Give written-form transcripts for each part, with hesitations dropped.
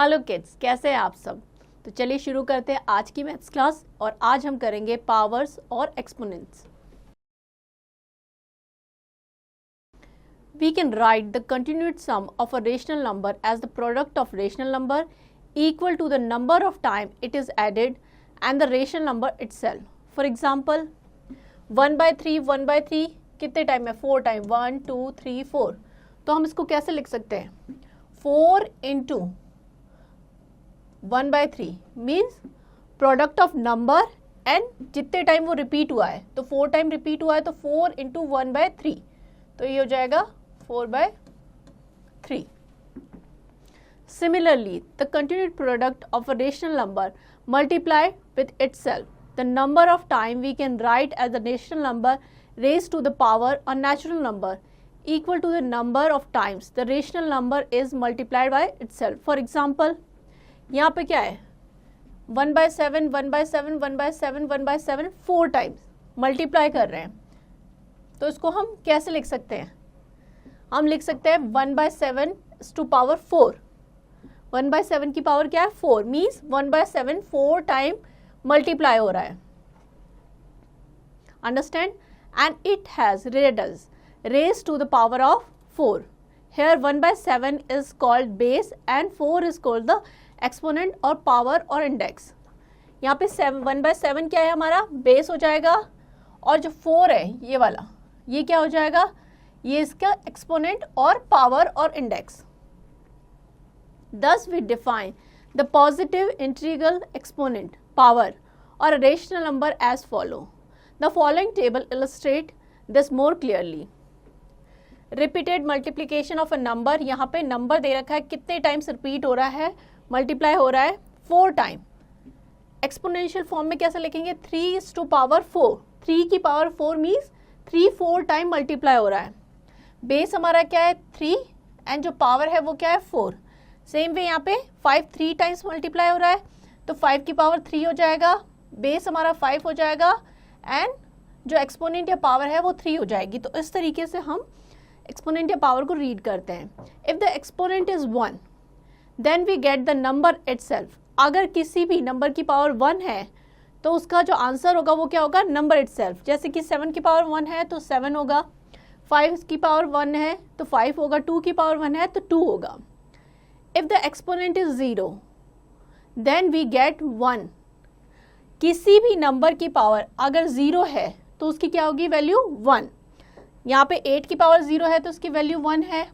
Hello kids, कैसे हैं आप सब। तो चलिए शुरू करते हैं आज की मैथ्स क्लास। और आज हम करेंगे पावर्स और exponents. We can write the continued sum of a rational number as the product of rational number equal to the number of time it is added and the rational number itself. For example, 1/3 कितने time है? 4 time, 1 2 3 4। तो हम इसको कैसे लिख सकते हैं? 4 into 1/3 means product of number and जितने टाइम वो रिपीट हुआ है। तो 4 टाइम रिपीट हुआ है तो 4 इंटू 1/3, तो ये हो जाएगा 4/3. Similarly, the continued product of a rational number multiplied with itself, the number of time we can write as a rational number raised to the power a natural number equal to the number of times the rational number is multiplied by itself. For example, यहाँ पे क्या है? 1/7 1/7 1/7 1/7 4 times multiply कर रहे हैं। तो इसको हम कैसे लिख सकते हैं? हम लिख सकते हैं 1/7 टू पावर 4। 1/7 की पावर क्या है? 4 मीन्स 1/7 4 टाइम मल्टीप्लाई हो रहा है। Understand? And it has raised to the power of 4. Here 1/7 is called base and 4 is called the exponent और पावर और इंडेक्स। यहाँ पे 1/7 क्या है? हमारा बेस हो जाएगा, और जो 4 है ये वाला, ये क्या हो जाएगा? ये इसका एक्सपोनेंट और पावर और index. Thus we define the positive integral exponent, power or a rational number as follow. The following table illustrate this more clearly. Repeated multiplication of a number, यहाँ पे नंबर दे रखा है, कितने टाइम्स रिपीट हो रहा है, multiply हो रहा है? 4 टाइम। एक्सपोनेंशियल फॉर्म में कैसे लिखेंगे? 3 टू पावर 4। 3 की पावर 4 मीन्स 4 टाइम मल्टीप्लाई हो रहा है। बेस हमारा क्या है? 3 एंड जो पावर है वो क्या है? 4। सेम वे यहाँ पे 5 3 टाइम्स मल्टीप्लाई हो रहा है, तो 5 की पावर 3 हो जाएगा, बेस हमारा 5 हो जाएगा एंड जो एक्सपोनेंट या पावर है वो 3 हो जाएगी। तो इस तरीके से हम एक्सपोनेंट या पावर को रीड करते हैं। If the exponent is 1 then we get the number itself. अगर किसी भी नंबर की पावर 1 है तो उसका जो आंसर होगा वो क्या होगा? Number itself. जैसे कि 7 की पावर 1 है तो 7 होगा, 5 की पावर 1 है तो 5 होगा, 2 की पावर 1 है तो 2 होगा। If the exponent is 0 then we get 1। किसी भी नंबर की पावर अगर 0 है तो उसकी क्या होगी? वैल्यू 1। यहाँ पे 8 की पावर 0 है तो उसकी वैल्यू 1 है,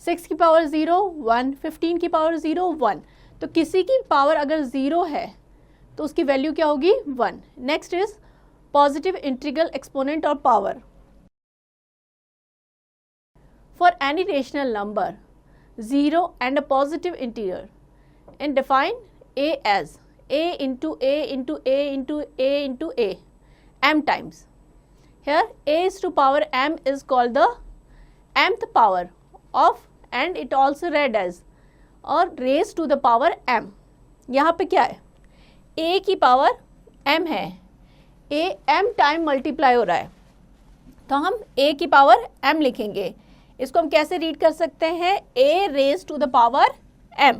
6 की पावर 0 1, 15 की पावर 0 1। तो किसी की पावर अगर 0 है तो उसकी वैल्यू क्या होगी? 1। Next is positive integral exponent और power. For any rational number 0 and a positive integer and define a as a into a into a into a into a m times. Here a is to power m is called the mth power of, and it also read as or raised to the power m. यहाँ पे क्या है? a की power m है, a m time multiply हो रहा है, तो हम a की पावर m लिखेंगे। इसको हम कैसे रीड कर सकते हैं? a raised to the power m.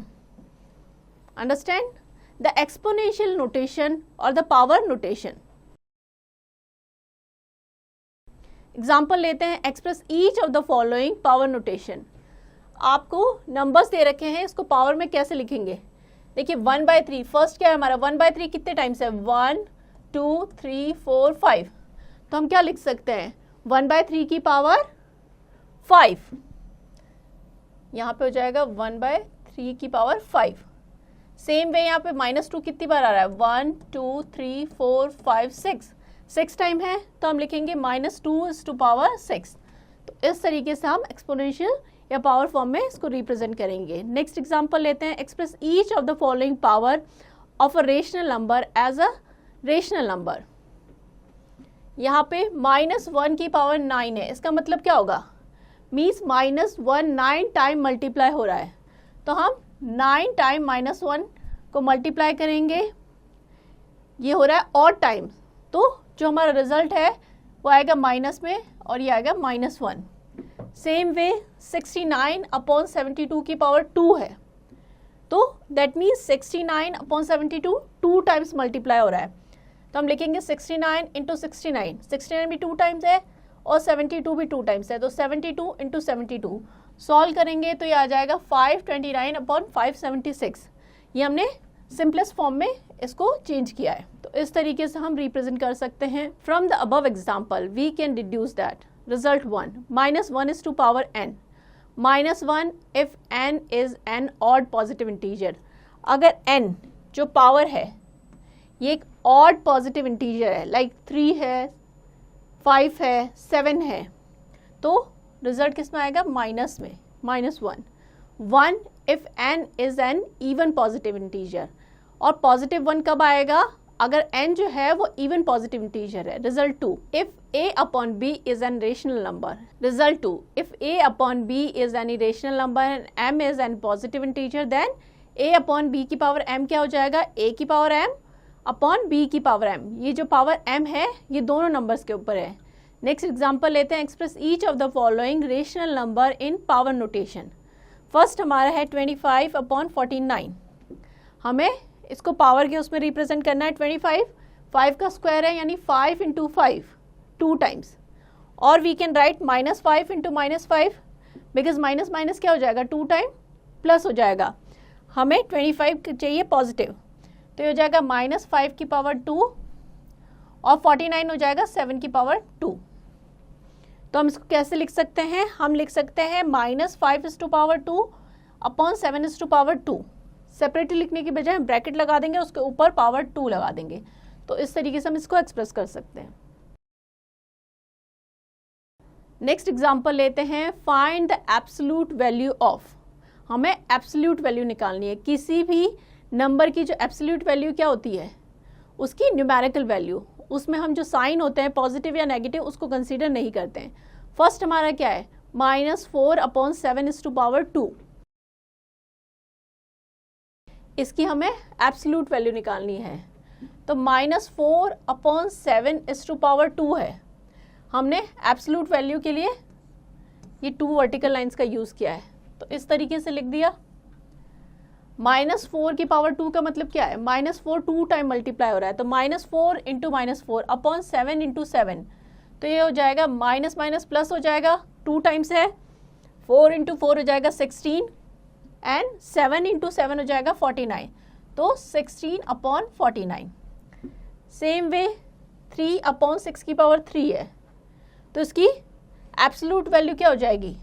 Understand? The exponential notation or the power notation. Example लेते हैं, express each of the following power notation. आपको नंबर्स दे रखे हैं, इसको पावर में कैसे लिखेंगे? देखिए 1/3 फर्स्ट क्या है हमारा? 1/3 कितने टाइम्स है? 1 2 3 4 5। तो हम क्या लिख सकते हैं? 1/3 की पावर 5। यहाँ पे हो जाएगा 1/3 की पावर 5। सेम वे यहाँ पे -2 कितनी बार आ रहा है? 1 2 3 4 5 6 टाइम है, तो हम लिखेंगे -2 इज टू पावर 6। तो इस तरीके से हम एक्सपोनेंशियल या पावर फॉर्म में इसको रिप्रेजेंट करेंगे। नेक्स्ट एग्जांपल लेते हैं, express each of the following power of a rational number as a rational number. यहाँ पे -1 की पावर 9 है, इसका मतलब क्या होगा? मीन्स -1 9 टाइम मल्टीप्लाई हो रहा है, तो हम 9 टाइम -1 को मल्टीप्लाई करेंगे, ये हो रहा है ऑड टाइम, तो जो हमारा रिजल्ट है वो आएगा माइनस में और ये आएगा -1। सेम वे 69/72 की पावर 2 है, तो that means 69 upon 72 2 times multiply हो रहा है, तो हम लिखेंगे 69 इंटू 69, 69 भी 2 टाइम्स है और 72 भी 2 टाइम्स है, तो 72 इंटू 72 सॉल्व करेंगे तो ये आ जाएगा 529 अपॉन 576। ये हमने सिंपलेस्ट फॉर्म में इसको चेंज किया है, तो इस तरीके से हम रिप्रेजेंट कर सकते हैं। From the above example we can deduce that result 1 -1 is to power n, -1 if n is an odd positive integer। अगर n जो पावर है ये एक ऑड पॉजिटिव इंटीजर है, लाइक 3 है, 5 है, 7 है, तो रिजल्ट किस में आएगा? माइनस में, -1। 1 if n is an even positive integer, और पॉजिटिव 1 कब आएगा? अगर n जो है वो इवन पॉजिटिव इंटीजर है। Result 2 if a upon b is an rational number. Result 2 if a upon b is an irrational number and m is an positive integer, then a upon b की power m क्या हो जाएगा? a की power m upon b की power m। ये जो power m है ये दोनों नंबर्स के ऊपर है। नेक्स्ट एग्जांपल लेते हैं, express each of the following rational number in power notation. First हमारा है 25 अपॉन 49। हमें इसको पावर के उसमें रिप्रेजेंट करना है। 25 5 का स्क्वायर है, यानी 5 इंटू 5 2 टाइम्स, और we can write -5 into -5 because minus minus क्या हो जाएगा? 2 टाइम प्लस हो जाएगा। हमें 25 चाहिए पॉजिटिव, तो ये हो जाएगा -5 की पावर 2 और 49 हो जाएगा 7 की पावर 2। तो हम इसको कैसे लिख सकते हैं? हम लिख सकते हैं -5 is to power 2 upon 7 is to power 2। Separately लिखने की बजाय हम ब्रैकेट लगा देंगे, उसके ऊपर पावर 2 लगा देंगे, तो इस तरीके से हम इसको एक्सप्रेस कर सकते हैं। नेक्स्ट एग्जांपल लेते हैं, find the absolute value of. हमें एब्सोल्यूट वैल्यू निकालनी है। किसी भी नंबर की जो एब्सोल्यूट वैल्यू क्या होती है? उसकी न्यूमेरिकल वैल्यू। उसमें हम जो साइन होते हैं पॉजिटिव या नेगेटिव उसको कंसीडर नहीं करते हैं। फर्स्ट हमारा क्या है? -4 अपॉन 7 is to power 2। इसकी हमें एब्सोल्यूट वैल्यू निकालनी है, तो -4 अपॉन 7 is to power 2 है। हमने एब्सोल्यूट वैल्यू के लिए ये 2 वर्टिकल लाइंस का यूज़ किया है, तो इस तरीके से लिख दिया। -4 की पावर 2 का मतलब क्या है? -4 2 टाइम मल्टीप्लाई हो रहा है, तो -4 इंटू -4 अपॉन 7 इंटू 7, तो ये हो जाएगा माइनस माइनस प्लस हो जाएगा, 2 टाइम्स है, 4 इंटू 4 हो जाएगा 16 एंड 7 इंटू 7 हो जाएगा 49, तो 16 अपॉन 49। सेम वे 3 अपॉन 6 की पावर 3 है, तो इसकी एब्सोल्यूट वैल्यू क्या हो जाएगी?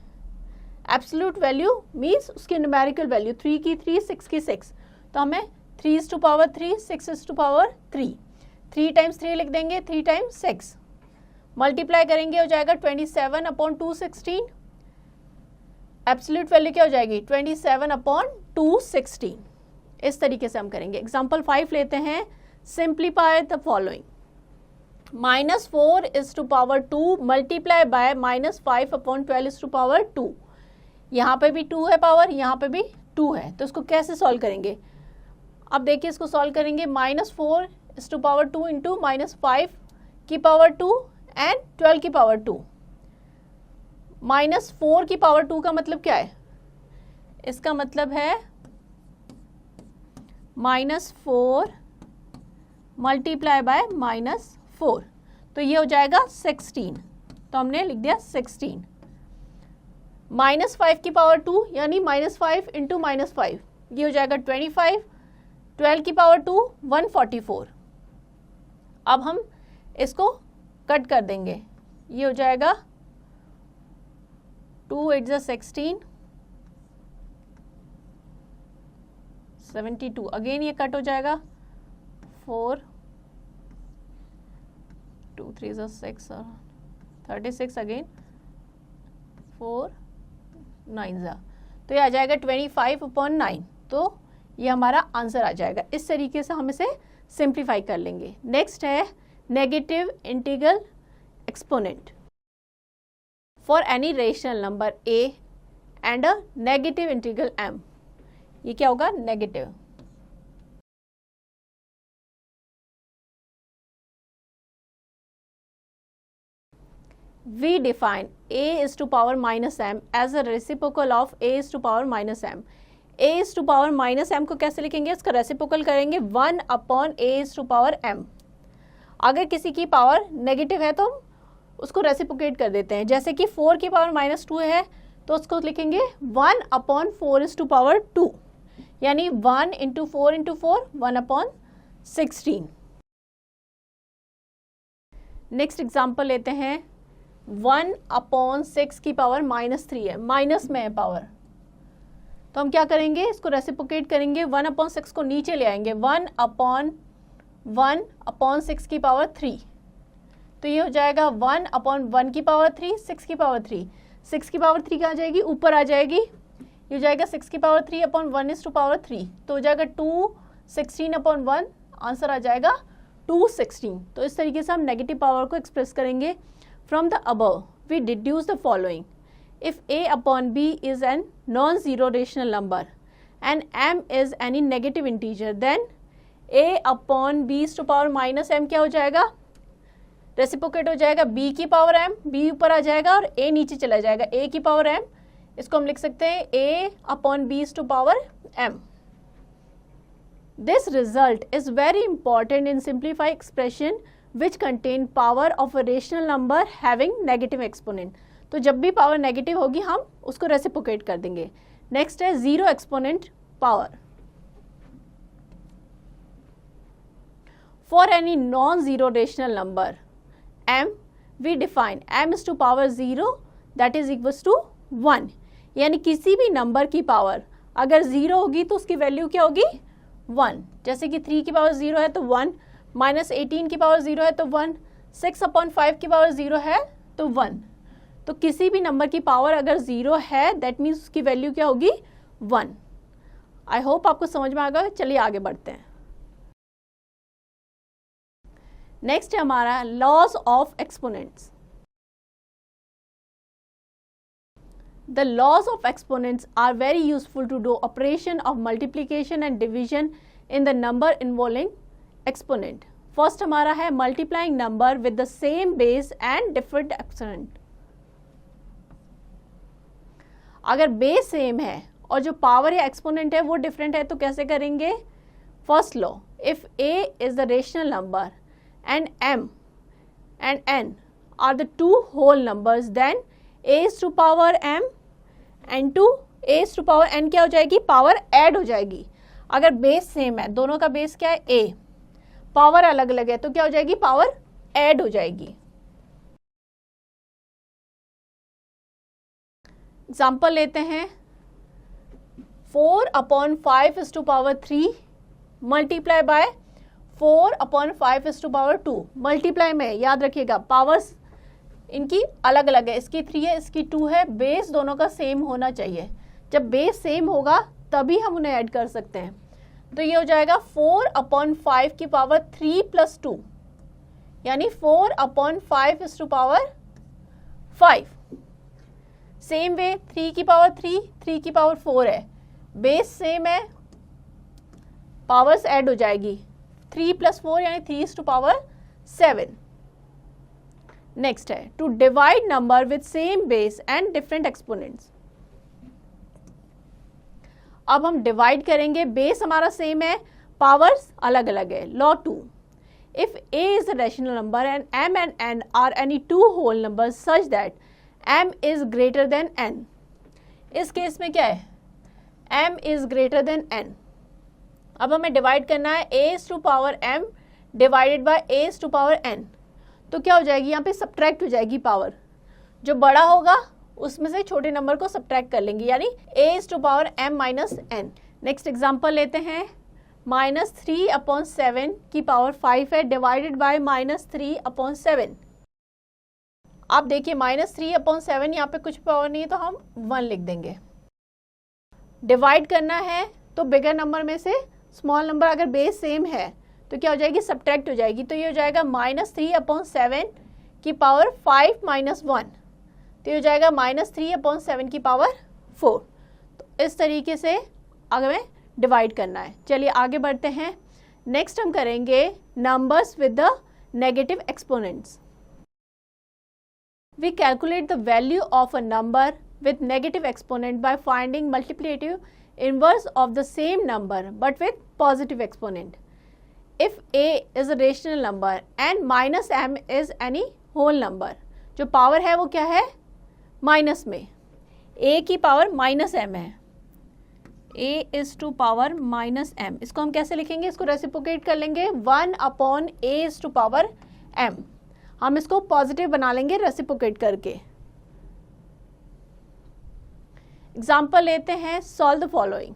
एब्सोल्यूट वैल्यू मीन्स उसकी न्यूमेरिकल वैल्यू 3 की 3 6 की 6, तो हमें 3 is to power 3 6 is to power 3, 3 times 3 लिख देंगे, 3 टाइम्स 6 मल्टीप्लाई करेंगे हो जाएगा 27 अपॉन 216। एब्सोल्यूट वैल्यू क्या हो जाएगी? 27 अपॉन 216। इस तरीके से हम करेंगे। एग्जाम्पल 5 लेते हैं, simplify the following. -4 is to power 2 multiply by -5 upon 12 is to power 2। यहाँ पे भी 2 है पावर, यहाँ पे भी 2 है, तो इसको कैसे सॉल्व करेंगे? अब देखिए इसको सॉल्व करेंगे, -4 is to power 2 इंटू -5 की पावर 2 एंड 12 की पावर 2। -4 की पावर 2 का मतलब क्या है? इसका मतलब है -4 मल्टीप्लाई बाय -4, तो ये हो जाएगा 16, तो हमने लिख दिया 16। -5 की पावर 2 यानी -5 इंटू -5, ये हो जाएगा 25, 12 की पावर 2 144। अब हम इसको कट कर देंगे, ये हो जाएगा 2 8 16 72, अगेन ये कट हो जाएगा 4 2 3 6 36, अगेन 4 9, तो ये आ जाएगा 25 अपॉन 9, तो ये हमारा आंसर आ जाएगा। इस तरीके से हम इसे सिंप्लीफाई कर लेंगे। नेक्स्ट है negative integral exponent for any rational number a and a negative integral m। ये क्या होगा? Negative. We define a is to power -m as a reciprocal of a is to power -m। a to power minus m को कैसे लिखेंगे, इसका reciprocal करेंगे 1 upon a to power m। अगर किसी की पावर नेगेटिव है तो हम उसको रेसिप्रोकेट कर देते हैं, जैसे कि 4 की पावर -2 है तो उसको लिखेंगे 1 अपॉन 4 टू पावर 2, यानी 1 into 4 into 4 1 upon 16। Next example लेते हैं, 1 अपॉन 6 की पावर -3 है, माइनस में है पावर, तो हम क्या करेंगे, इसको रेसिप्रोकेट करेंगे, 1 अपॉन 6 को नीचे ले आएंगे, 1 अपॉन 6 की पावर 3, तो ये हो जाएगा 1 अपॉन 1 की पावर 3, 6 की पावर 3, 6 की पावर 3 कहाँ जाएगी, ऊपर आ जाएगी, ये हो जाएगा 6 की पावर 3 अपॉन 1 टू पावर 3, तो हो जाएगा 216 अपॉन 1, आंसर आ जाएगा 216। तो इस तरीके से हम नेगेटिव पावर को एक्सप्रेस करेंगे। From the above we deduce the following, if a upon b is an non zero rational number and m is any negative integer, then a upon b to power minus m क्या हो जाएगा, reciprocate हो जाएगा b की power m, b ऊपर आ जाएगा और a नीचे चला जाएगा, a की पावर m, इसको हम लिख सकते हैं a upon b to power m। This result is very important in simplified expression which contain power of a rational number having negative exponent। तो जब भी पावर नेगेटिव होगी हम उसको रेसिप्रोकेट कर देंगे। नेक्स्ट है zero exponent power. For any non-zero rational number m, we define m is to power 0 that is equals to 1, यानी किसी भी नंबर की पावर अगर 0 होगी तो उसकी वैल्यू क्या होगी, 1। जैसे कि 3 की पावर 0 है तो 1, -18 की पावर 0 है तो 1, 6 अपॉन 5 की पावर 0 है तो 1। तो किसी भी नंबर की पावर अगर 0 है दैट मीन्स उसकी वैल्यू क्या होगी, 1। आई होप आपको समझ में आ गया। चलिए आगे बढ़ते हैं। नेक्स्ट है हमारा laws of exponents. The laws of exponents are very useful to do operation of multiplication and division in the number involving exponent. First हमारा है multiplying number with the same base and different exponent. अगर base same है और जो power या exponent है वो different है तो कैसे करेंगे। First law, if a is the rational number and m and n are the two whole numbers, then a is to power m and to a is to power n क्या हो जाएगी, power add हो जाएगी। अगर base same है, दोनों का base क्या है a, पावर अलग अलग है तो क्या हो जाएगी, पावर ऐड हो जाएगी। एग्जाम्पल लेते हैं, 4 upon 5 is to power 3 multiply by 4 upon 5 is to power 2। Multiply में याद रखिएगा पावर्स इनकी अलग अलग है, इसकी 3 है, इसकी 2 है, बेस दोनों का सेम होना चाहिए। जब बेस सेम होगा तभी हम उन्हें ऐड कर सकते हैं। तो ये हो जाएगा 4 अपॉन 5 की पावर 3 प्लस 2, यानी 4 upon 5 is to power 5। Same way 3 की पावर 3, 3 की पावर 4 है, बेस सेम है, पावर्स ऐड हो जाएगी, 3 प्लस 4 यानी 3 इज टू पावर 7। नेक्स्ट है to divide number with same base and different exponents. अब हम डिवाइड करेंगे, बेस हमारा सेम है, पावर्स अलग अलग है। Law 2, if a is a rational number and m and n are any two whole numbers such that m is greater than n। इस case में क्या है, m is greater than n। अब हमें डिवाइड करना है a is to power m divided by a is to power n। तो क्या हो जाएगी, यहाँ पे सब्ट्रैक्ट हो जाएगी पावर, जो बड़ा होगा उसमें से छोटे नंबर को सब्ट्रैक्ट कर लेंगे, यानी a is to power m minus n। Next example लेते हैं, -3 अपॉन 7 की पावर 5 है डिवाइडेड बाय -3 अपॉन 7। आप देखिए -3 अपॉन 7 यहाँ पे कुछ पावर नहीं है तो हम 1 लिख देंगे। डिवाइड करना है तो बिगर नंबर में से स्मॉल नंबर अगर बेस सेम है तो क्या हो जाएगी, सब्ट्रैक्ट हो जाएगी। तो ये हो जाएगा -3 अपॉन 7 की पावर 5 माइनस 1, तो ये हो जाएगा -3 अपॉन 7 की पावर 4। तो इस तरीके से आगे में डिवाइड करना है। चलिए आगे बढ़ते हैं। नेक्स्ट हम करेंगे numbers with the negative exponents. We calculate the value of a number with negative exponent by finding multiplicative inverse of the same number but with positive exponent. If a is a rational number and minus m is any whole number, जो power है वो क्या है, minus में, a की power minus m है, a is to power minus m, इसको हम कैसे लिखेंगे, इसको रेसिप्रोकेट कर लेंगे 1 upon a is to power m, हम इसको पॉजिटिव बना लेंगे रेसिप्रोकेट करके. एग्जाम्पल लेते हैं, solve the following.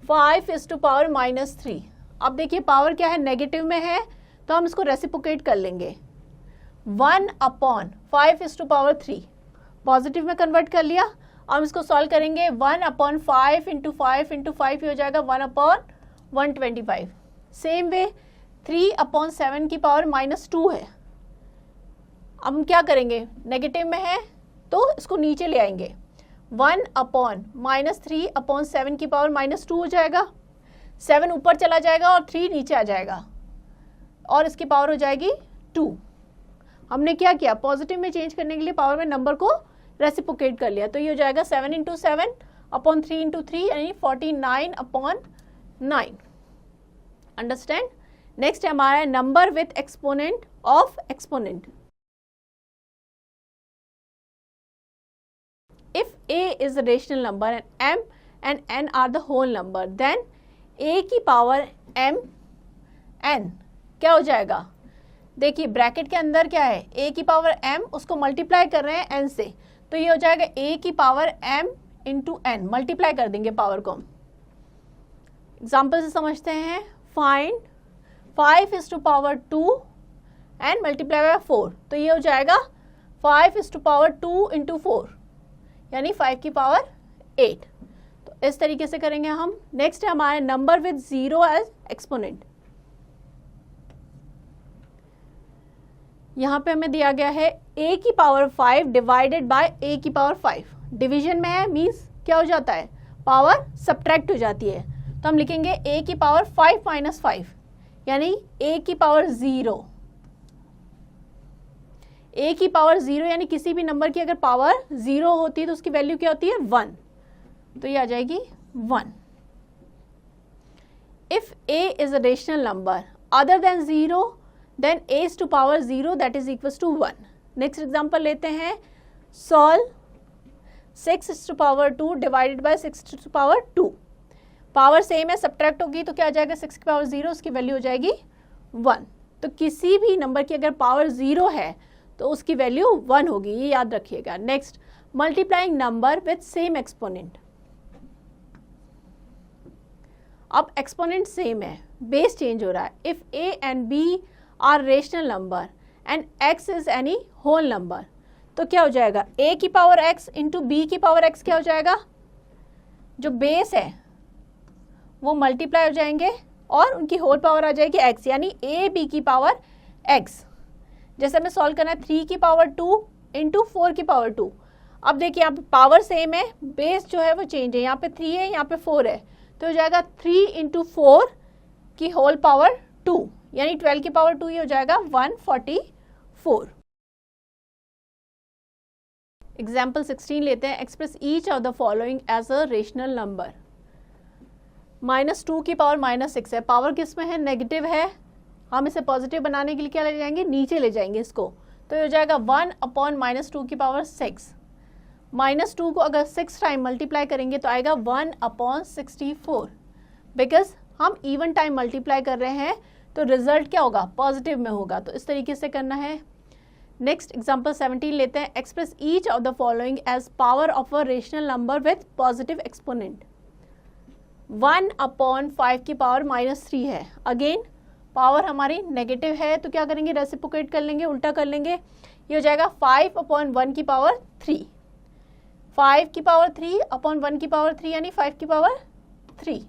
5 is to power minus 3. अब देखिए पावर क्या है, नेगेटिव में है, तो हम इसको रेसिप्रोकेट कर लेंगे 1 upon 5 is to power 3, positive में कन्वर्ट कर लिया. अब इसको सॉल्व करेंगे 1 अपॉन 5 इंटू 5 इंटू 5 ही हो जाएगा 1 अपॉन 125. सेम वे 3 अपॉन 7 की पावर माइनस 2 है. अब हम क्या करेंगे, नेगेटिव में है तो इसको नीचे ले आएंगे, 1 अपॉन माइनस 3 अपॉन 7 की पावर माइनस 2 हो जाएगा, 7 ऊपर चला जाएगा और 3 नीचे आ जाएगा और इसकी पावर हो जाएगी 2. हमने क्या किया, पॉजिटिव में चेंज करने के लिए पावर में नंबर को रेसिप्रोकेट कर लिया, तो ये हो जाएगा 7 इंटू 7 अपॉन 3 इंटू 3 यानी 49 अपॉन 9. अंडरस्टैंड. नेक्स्ट है हमारा number with exponent of exponent. If a is a rational number and m and n are the whole number, then a की पावर m n क्या हो जाएगा, देखिए ब्रैकेट के अंदर क्या है, a की पावर m, उसको मल्टीप्लाई कर रहे हैं n से, तो ये हो जाएगा a की power m into n, multiply कर देंगे पावर को. एग्जाम्पल से समझते हैं. Find 5 is to power 2 and multiply by 4, तो ये हो जाएगा 5 is to पावर 2 इंटू 4 यानी 5 की पावर 8. तो इस तरीके से करेंगे हम. नेक्स्ट है हमारे नंबर विद 0 एज एक्सपोनेंट. यहाँ पे हमें दिया गया है a की पावर 5 डिवाइडेड बाय a की पावर 5. डिवीजन में है, मीन्स क्या हो जाता है, पावर सब्ट्रैक्ट हो जाती है, तो हम लिखेंगे a की पावर 5 माइनस 5 यानी a की पावर 0. a की पावर 0 यानी किसी भी नंबर की अगर पावर 0 होती है तो उसकी वैल्यू क्या होती है, 1, तो ये आ जाएगी 1. If a is a rational number other than 0 then a is to power 0 that is equals to 1. Next example लेते हैं. Solve 6 is to power 2 divided by 6 is to power 2. Power same है, सब्ट्रैक्ट होगी तो क्या आ जाएगा, 6 की power 0, उसकी value हो जाएगी 1. तो किसी भी नंबर की अगर पावर 0 है तो उसकी वैल्यू 1 होगी, ये याद रखिएगा. Next, multiplying number with same exponent. अब एक्सपोनेंट सेम है, बेस चेंज हो रहा है. If a and b are rational number and x is any whole number, तो क्या हो जाएगा, a की पावर x इंटू b की पावर x क्या हो जाएगा, जो बेस है वो मल्टीप्लाई हो जाएंगे और उनकी होल पावर आ जाएगी x, यानी a b की पावर x. जैसे हमें सॉल्व करना है 3 की पावर 2 इंटू 4 की पावर 2. अब देखिए यहाँ पे पावर सेम है, बेस जो है वो चेंज है, यहाँ पे 3 है, यहाँ पे 4 है, तो हो जाएगा 3 इंटू 4 की होल पावर 2 यानी 12 की पावर 2 ही हो जाएगा 144. एग्जाम्पल 16 लेते हैं. Express each of the following as a rational number. -2 की पावर -6 है, पावर किस में है, नेगेटिव है, हम इसे पॉजिटिव बनाने के लिए क्या ले जाएंगे, नीचे ले जाएंगे इसको, तो ये हो जाएगा 1 अपॉन -2 की पावर 6. -2 को अगर 6 टाइम मल्टीप्लाई करेंगे तो आएगा 1 अपॉन 64. बिकॉज हम इवन टाइम मल्टीप्लाई कर रहे हैं तो रिजल्ट क्या होगा, पॉजिटिव में होगा, तो इस तरीके से करना है. नेक्स्ट एग्जाम्पल 17 लेते हैं. Express each of the following as power of a rational number with positive exponent. 1 upon 5 की पावर -3 है, अगेन पावर हमारी नेगेटिव है तो क्या करेंगे, रेसिप्रोकेट कर लेंगे, उल्टा कर लेंगे, ये हो जाएगा 5 अपॉन 1 की पावर 3. 5 की पावर 3 अपॉन 1 की पावर 3 यानी 5 की पावर 3.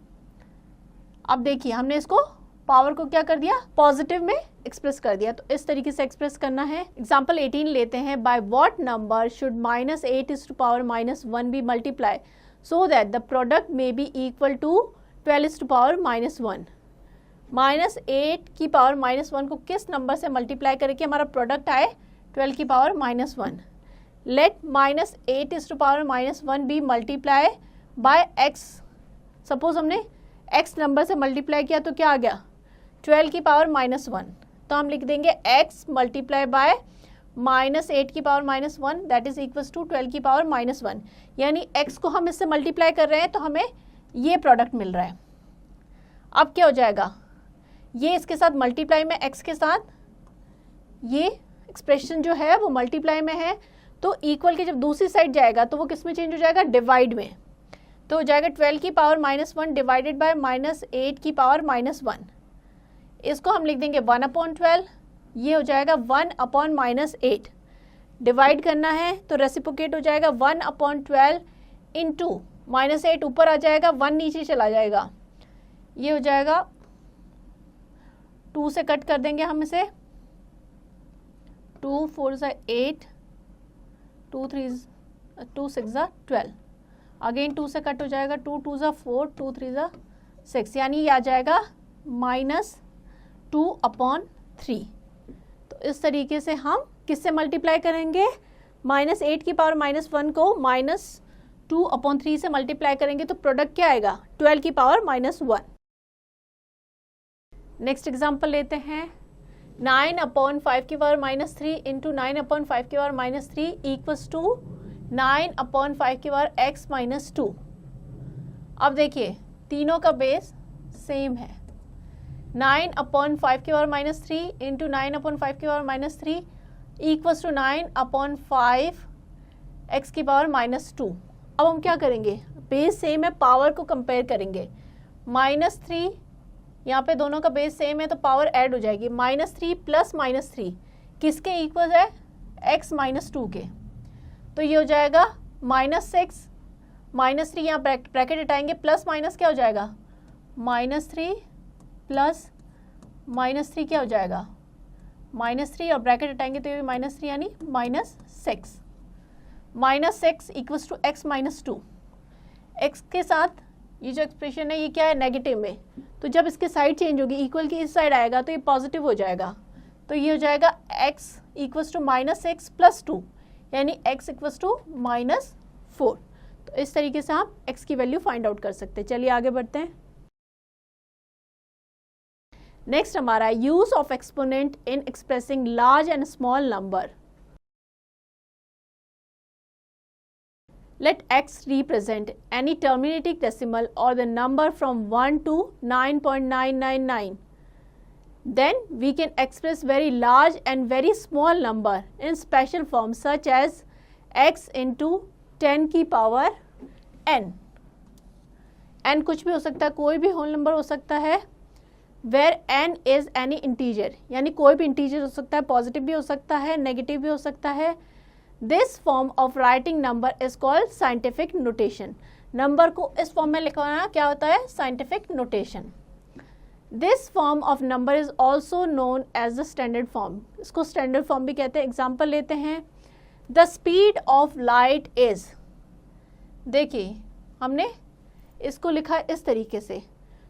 अब देखिए हमने इसको पावर को क्या कर दिया, पॉजिटिव में एक्सप्रेस कर दिया, तो इस तरीके से एक्सप्रेस करना है. एग्जाम्पल 18 लेते हैं. By what number should -8 is to power -1 be multiply so that the product may be equal to 12 is to power -1. -8 की पावर -1 को किस नंबर से मल्टीप्लाई करके हमारा प्रोडक्ट आए 12 की power -1. Let -8 is to power -1 be multiply by x suppose हमने x number से मल्टीप्लाई किया तो क्या आ गया 12 की पावर -1, तो हम लिख देंगे x मल्टीप्लाई बाय -8 की power -1 that is equals to 12 की पावर -1, यानी x को हम इससे मल्टीप्लाई कर रहे हैं तो हमें ये प्रोडक्ट मिल रहा है। अब क्या हो जाएगा, ये इसके साथ मल्टीप्लाई में x के साथ, ये एक्सप्रेशन जो है वो मल्टीप्लाई में है, तो इक्वल के जब दूसरी साइड जाएगा तो वो किस में चेंज हो जाएगा, डिवाइड में। तो हो जाएगा 12 की पावर -1 डिवाइडेड बाय -8 की पावर -1, इसको हम लिख देंगे 1/12, ये हो जाएगा 1/-8, डिवाइड करना है तो रेसिप्रोकेट हो जाएगा 1/12 इंटू -8 ऊपर आ जाएगा, 1 नीचे चला जाएगा, ये हो जाएगा 2 से कट कर देंगे हम इसे, 2 4 8, 2 6 12, अगेन 2 से कट हो जाएगा, 2 2 4, 2 3 6, यानी ये आ जाएगा -2/3। तो इस तरीके से हम किससे मल्टीप्लाई करेंगे, -8 की पावर -1 को -2/3 से मल्टीप्लाई करेंगे तो प्रोडक्ट क्या आएगा, 12 की पावर -1। नेक्स्ट एग्जाम्पल लेते हैं, 9/5 की पावर -3 इंटू 9/5 की पावर -3 इक्वल्स टू 9/5 की पावर x -2। अब देखिए तीनों का बेस सेम है, 9/5 की पावर -3 इंटू 9/5 की पावर -3 इक्वल्स टू 9/5 x की पावर -2। अब हम क्या करेंगे, बेस सेम है, पावर को कंपेयर करेंगे, -3 यहाँ पे दोनों का बेस सेम है तो पावर ऐड हो जाएगी, -3 प्लस -3 किसके इक्वल है, x -2 के, तो ये हो जाएगा -6, -3 यहाँ ब्रैकेट हटाएंगे, प्लस माइनस क्या हो जाएगा, -3 प्लस -3 क्या हो जाएगा, -3 और ब्रैकेट हटाएंगे तो ये भी -3 यानी -6, -6 इक्वल्स टू x -2। x के साथ ये जो एक्सप्रेशन है ये क्या है, नेगेटिव में, तो जब इसकी साइड चेंज होगी, इक्वल की इस साइड आएगा तो ये पॉजिटिव हो जाएगा, तो ये हो जाएगा x इक्वल्स टू -6 प्लस 2, यानी x इक्वल्स टू -4। तो इस तरीके से हम x की वैल्यू फाइंड आउट कर सकते हैं। चलिए आगे बढ़ते हैं। नेक्स्ट हमारा use of exponent in expressing large and small number. Let x represent any terminating decimal or the number from 1 to 9.999. Then we can express very large and very small number in special form such as x into 10 की power n. n कुछ भी हो सकता है, कोई भी whole number हो सकता है, where n is any integer, यानी कोई भी इंटीजर हो सकता है, पॉजिटिव भी हो सकता है, नेगेटिव भी हो सकता है। This form of writing number is called scientific notation. Number को इस फॉर्म में लिखवाना क्या होता है, scientific notation. This form of number is also known as the standard form. इसको standard form भी कहते हैं। एग्जाम्पल लेते हैं, the speed of light is, देखिए हमने इसको लिखा इस तरीके से,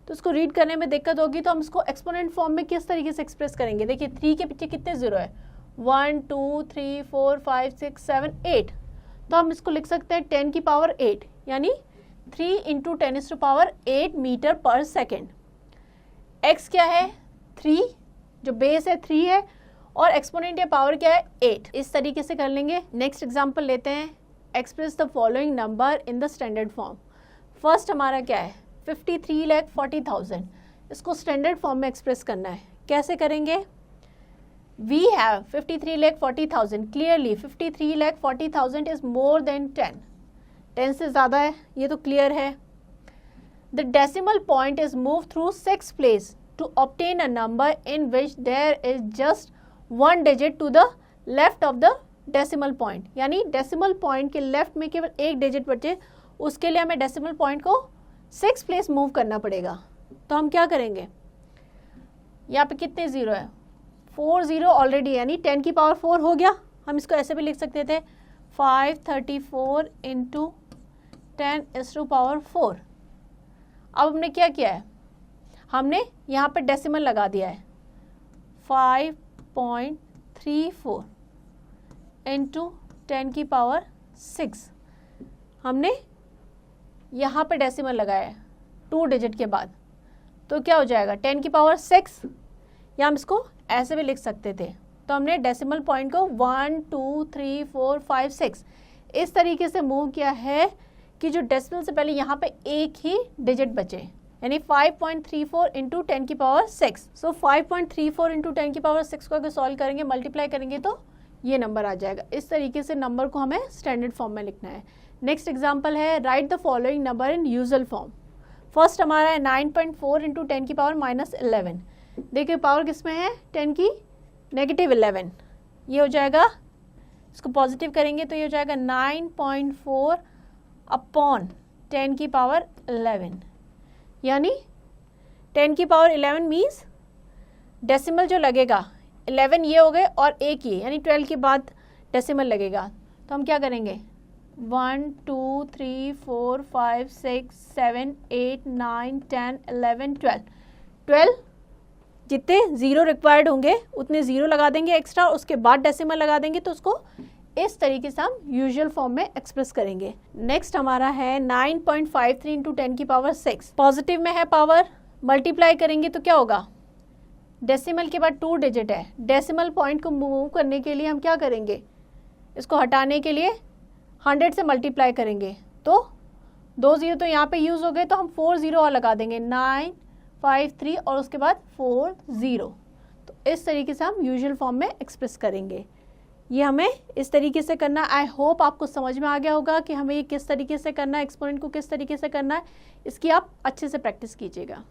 तो इसको रीड करने में दिक्कत होगी, तो हम इसको एक्सपोनेंट फॉर्म में किस तरीके से एक्सप्रेस करेंगे। देखिए 3 के पीछे कितने जीरो है, 1 2 3 4 5 6 7 8, तो हम इसको लिख सकते हैं 10 की पावर 8, यानी 3 इंटू 10⁸ मीटर पर सेकेंड। x क्या है, 3, जो बेस है 3 है, और एक्सपोनेंट या पावर क्या है, 8। इस तरीके से कर लेंगे। नेक्स्ट एग्जाम्पल लेते हैं, express the following number in the standard form. First हमारा क्या है, 53,40,000, इसको स्टैंडर्ड फॉर्म में एक्सप्रेस करना है। कैसे करेंगे, we have 53,40,000, clearly 53,40,000 is more than 10, 10 से ज़्यादा है, ये तो क्लियर है। The decimal point is moved through 6 places to obtain a number in which there is just 1 digit to the left of the decimal point, यानी decimal point के left में केवल 1 डिजिट बचे, उसके लिए हमें decimal point को 6 प्लेस मूव करना पड़ेगा। तो हम क्या करेंगे, यहाँ पे कितने ज़ीरो है, 4 0 ऑलरेडी, यानी 10 की पावर 4 हो गया। हम इसको ऐसे भी लिख सकते थे, 534 इंटू 10⁻⁴। अब हमने क्या किया है, हमने यहाँ पे डेसिमल लगा दिया है, 5.34 इंटू 10⁻⁶। हमने यहाँ पे डेसिमल लगाया है, 2 डिजिट के बाद, तो क्या हो जाएगा 10 की पावर 6, या हम इसको ऐसे भी लिख सकते थे। तो हमने डेसिमल पॉइंट को 1 2 3 4 5 6 इस तरीके से मूव किया है कि जो डेसिमल से पहले यहाँ पे एक ही डिजिट बचे, यानी 5.34 इंटू 10 की पावर 6। सो 5.34 इंटू 10 की पावर 6 को अगर सॉल्व करेंगे, मल्टीप्लाई करेंगे तो ये नंबर आ जाएगा। इस तरीके से नंबर को हमें स्टैंडर्ड फॉर्म में लिखना है। नेक्स्ट एग्जाम्पल है, right the following number in usual form. First हमारा है 9.4 इंटू 10 की पावर -11। देखिए पावर किस में है, 10 की -11। ये हो जाएगा, इसको पॉजिटिव करेंगे तो ये हो जाएगा 9.4 अपॉन 10 की पावर 11, यानी 10 की पावर 11 मीन्स डेसिमल जो लगेगा 11 ये हो गए और एक ये, यानी 12 के बाद डेसिमल लगेगा। तो हम क्या करेंगे, 1 2 3 4 5 6 7 8 9 10 11 12 जितने ज़ीरो रिक्वायर्ड होंगे उतने ज़ीरो लगा देंगे एक्स्ट्रा, उसके बाद डेसिमल लगा देंगे, तो उसको इस तरीके से हम यूजुअल फॉर्म में एक्सप्रेस करेंगे। नेक्स्ट हमारा है 9.53 इंटू 10 की पावर 6। पॉजिटिव में है पावर, मल्टीप्लाई करेंगे तो क्या होगा, डेसिमल के बाद 2 डिजिट है, डेसिमल पॉइंट को मूव करने के लिए हम क्या करेंगे, इसको हटाने के लिए 100 से मल्टीप्लाई करेंगे, तो 2 ज़ीरो तो यहाँ पे यूज़ हो गए, तो हम 4 ज़ीरो और लगा देंगे, 9 5 3 और उसके बाद 4 0। तो इस तरीके से हम यूजुअल फॉर्म में एक्सप्रेस करेंगे। ये हमें इस तरीके से करना। आई होप आपको समझ में आ गया होगा कि हमें ये किस तरीके से करना है, एक्सपोनेंट को किस तरीके से करना है। इसकी आप अच्छे से प्रैक्टिस कीजिएगा।